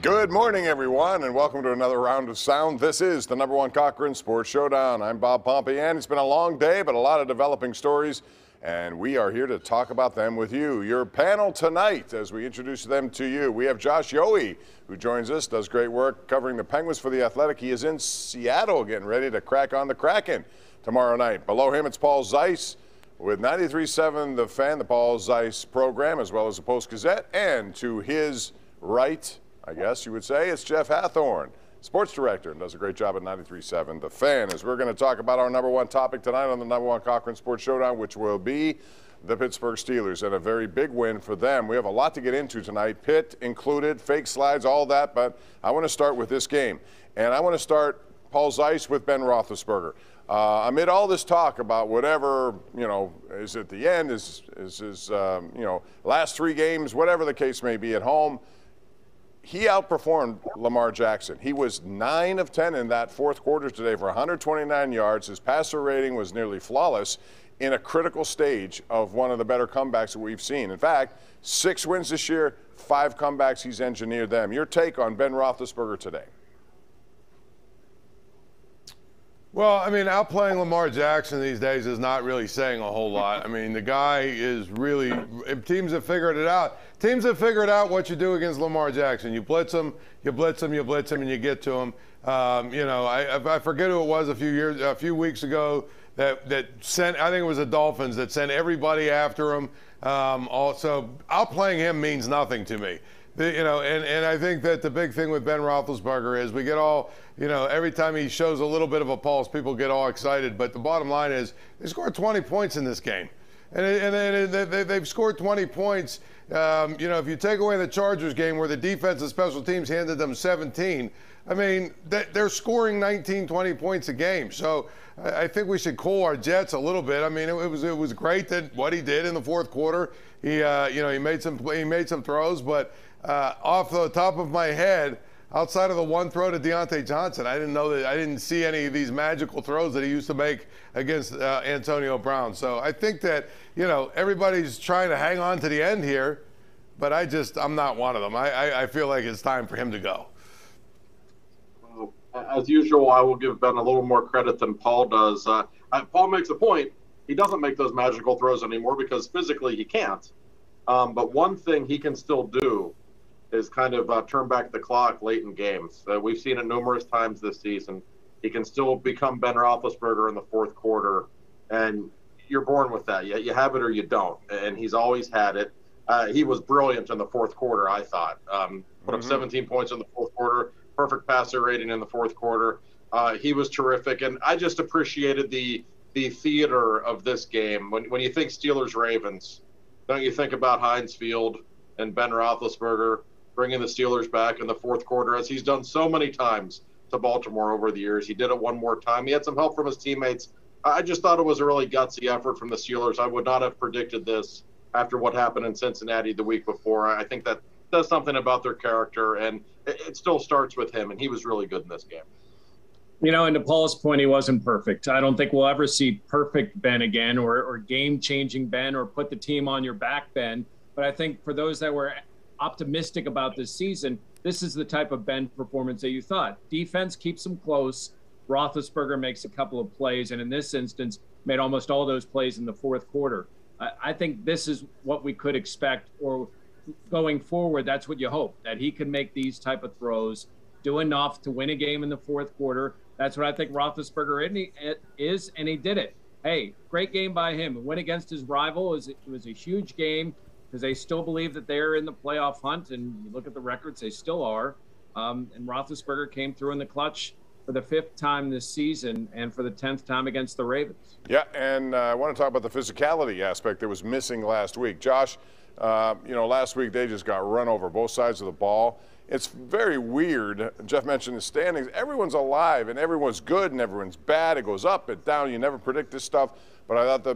Good morning, everyone, and welcome to another round of sound. This is the #1 Cochran Sports Showdown. I'm Bob Pompey, and it's been a long day, but a lot of developing stories, and we are here to talk about them with you. Your panel tonight, as we introduce them to you, we have Josh Yohe, who joins us, does great work covering the Penguins for The Athletic. He is in Seattle getting ready to crack on the Kraken tomorrow night. Below him, it's Paul Zeiss with 93.7 The Fan, the Paul Zeiss program, as well as the Post-Gazette, and to his right, I guess you would say, it's Jeff Hathhorn, sports director, and does a great job at 93.7 The Fan. As we're going to talk about our #1 topic tonight on the #1 Cochran Sports Showdown, which will be the Pittsburgh Steelers, and a very big win for them. We have a lot to get into tonight, Pitt included, fake slides, all that, but I want to start with this game. And I want to start, Paul Zeiss, with Ben Roethlisberger. Amid all this talk about whatever, is at the end, is his, last 3 games, whatever the case may be at home, he outperformed Lamar Jackson. He was 9 of 10 in that fourth quarter today for 129 yards. His passer rating was nearly flawless in a critical stage of one of the better comebacks that we've seen. In fact, 6 wins this year, 5 comebacks, he's engineered them. Your take on Ben Roethlisberger today? Well, I mean, outplaying Lamar Jackson these days is not really saying a whole lot. I mean, the guy is really – teams have figured it out. Teams have figured out what you do against Lamar Jackson. You blitz him, you blitz him, you blitz him, and you get to him. I forget who it was a few weeks ago that sent – I think it was the Dolphins that sent everybody after him. Also, outplaying him means nothing to me. And I think that the big thing with Ben Roethlisberger is we get all, every time he shows a little bit of a pulse, people get all excited. But the bottom line is they scored 20 points in this game. And they've scored 20 points. If you take away the Chargers game where the defense and special teams handed them 17, I mean, they're scoring 19, 20 points a game. So I think we should cool our jets a little bit. I mean, it was great that what he did in the fourth quarter. He made some throws, but off the top of my head, outside of the one throw to Deontay Johnson, I didn't see any of these magical throws that he used to make against Antonio Brown. So I think that, everybody's trying to hang on to the end here, but I'm not one of them. I feel like it's time for him to go. Well, as usual, I will give Ben a little more credit than Paul does. Paul makes a point. He doesn't make those magical throws anymore because physically he can't. But one thing he can still do is kind of turn back the clock late in games. We've seen it numerous times this season. He can still become Ben Roethlisberger in the fourth quarter, and you're born with that. You have it or you don't, and he's always had it. He was brilliant in the fourth quarter, I thought. Put up 17 points in the fourth quarter, perfect passer rating in the fourth quarter. He was terrific, and I just appreciated the theater of this game. When you think Steelers-Ravens, don't you think about Heinz Field and Ben Roethlisberger bringing the Steelers back in the fourth quarter, as he's done so many times to Baltimore over the years. He did it one more time. He had some help from his teammates. I just thought it was a really gutsy effort from the Steelers. I would not have predicted this after what happened in Cincinnati the week before. I think that does something about their character, and it still starts with him, and he was really good in this game. And to Paul's point, he wasn't perfect. I don't think we'll ever see perfect Ben again or game-changing Ben or put the team on your back Ben. But I think for those that were optimistic about this season, this is the type of Ben performance that you thought. Defense keeps them close. Roethlisberger makes a couple of plays, and in this instance, made almost all those plays in the fourth quarter. I think this is what we could expect, or going forward, that's what you hope, that he can make these type of throws, do enough to win a game in the fourth quarter. That's what I think Roethlisberger is, and he did it. Hey, great game by him. A win against his rival was a huge game, because they still believe that they're in the playoff hunt, and you look at the records, they still are. And Roethlisberger came through in the clutch for the 5th time this season and for the 10th time against the Ravens. Yeah, and I want to talk about the physicality aspect that was missing last week. Josh, last week they just got run over both sides of the ball. It's very weird. Jeff mentioned the standings. Everyone's alive, and everyone's good, and everyone's bad. It goes up and down. You never predict this stuff. But I thought the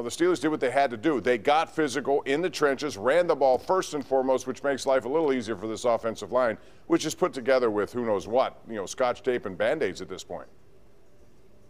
Steelers did what they had to do. They got physical in the trenches, ran the ball first and foremost, which makes life a little easier for this offensive line, which is put together with who knows what, Scotch tape and Band-Aids at this point.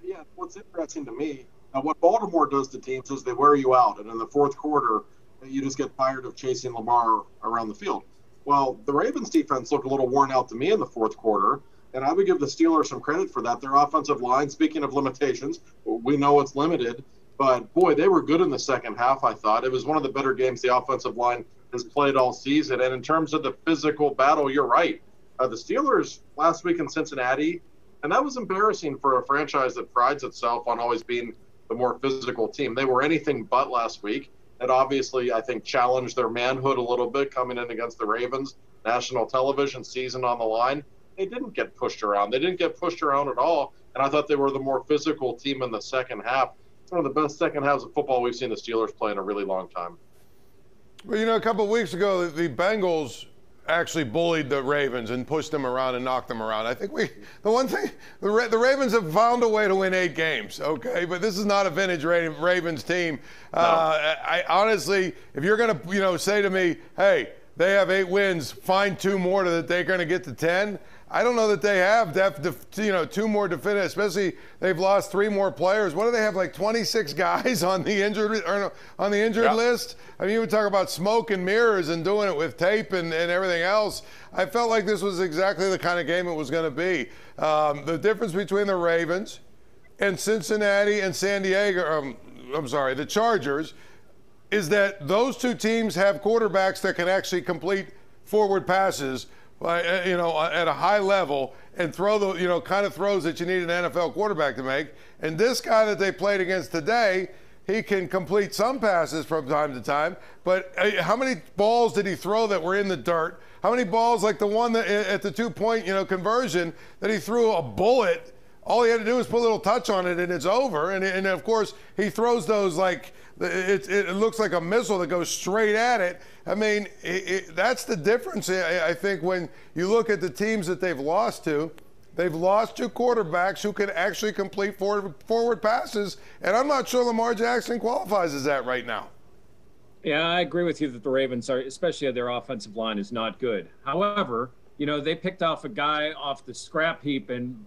Yeah, what's interesting to me, what Baltimore does to teams is they wear you out. And in the fourth quarter, you just get tired of chasing Lamar around the field. Well, the Ravens defense looked a little worn out to me in the fourth quarter, and I would give the Steelers some credit for that. Their offensive line, speaking of limitations, we know it's limited, but boy, they were good in the second half, I thought. It was one of the better games the offensive line has played all season. And in terms of the physical battle, you're right. The Steelers last week in Cincinnati, and that was embarrassing for a franchise that prides itself on always being the more physical team. They were anything but last week. It obviously, I think, challenged their manhood a little bit coming in against the Ravens, national television, season on the line. They didn't get pushed around. They didn't get pushed around at all, and I thought they were the more physical team in the second half. It's one of the best second halves of football we've seen the Steelers play in a really long time. Well, a couple of weeks ago, the Bengals actually bullied the Ravens and pushed them around and knocked them around. I think the Ravens have found a way to win 8 games, okay? But this is not a vintage Ravens team. No. I honestly, if you're going to, say to me, hey, they have 8 wins, find 2 more that they're going to get to 10. I don't know that they have 2 more definitive, especially they've lost 3 more players. What do they have, like 26 guys on the injured list? I mean, you would talk about smoke and mirrors and doing it with tape and everything else. I felt like this was exactly the kind of game it was going to be. The difference between the Ravens and Cincinnati and San Diego, the Chargers, is that those 2 teams have quarterbacks that can actually complete forward passes, at a high level and throw the, kind of throws that you need an NFL quarterback to make. And this guy that they played against today, he can complete some passes from time to time. But how many balls did he throw that were in the dirt? How many balls, like the one that at the 2-point, conversion, that he threw a bullet? All he had to do was put a little touch on it and it's over. And of course, he throws those like it looks like a missile that goes straight at it. I mean, that's the difference, I think, when you look at the teams that they've lost to. They've lost 2 quarterbacks who can actually complete forward passes, and I'm not sure Lamar Jackson qualifies as that right now. Yeah, I agree with you that the Ravens are, especially their offensive line, is not good. However, they picked off a guy off the scrap heap and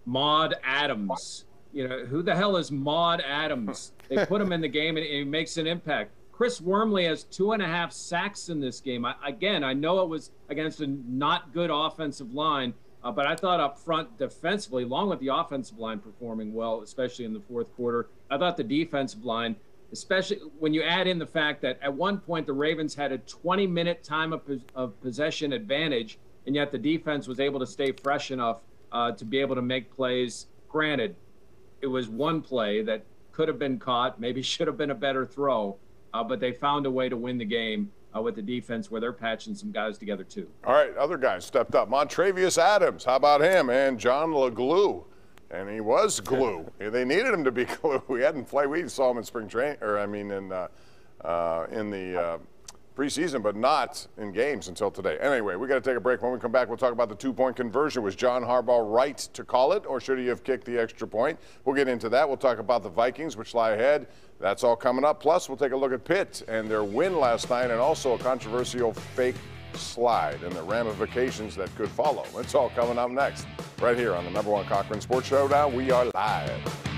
Maud Adams. Who the hell is Maud Adams? They put him in the game and he makes an impact. Chris Wormley has 2.5 sacks in this game. I know it was against a not good offensive line, but I thought up front defensively, along with the offensive line performing well, especially in the fourth quarter, I thought the defensive line, especially when you add in the fact that at one point the Ravens had a 20-minute time of possession advantage, and yet the defense was able to stay fresh enough to be able to make plays. Granted, it was one play that could have been caught, maybe should have been a better throw, but they found a way to win the game with the defense where they're patching some guys together too. All right, other guys stepped up. Montravius Adams, how about him? And John LeGlue. And he was glue. They needed him to be glue. We hadn't played. We saw him in spring training, in the preseason, but not in games until today. Anyway, we got to take a break. When we come back, we'll talk about the 2-point conversion. Was John Harbaugh right to call it, or should he have kicked the extra point? We'll get into that. We'll talk about the Vikings, which lie ahead. That's all coming up. Plus, we'll take a look at Pitt and their win last night, and also a controversial fake slide and the ramifications that could follow. It's all coming up next, right here on the #1 Cochran Sports Showdown. We are live.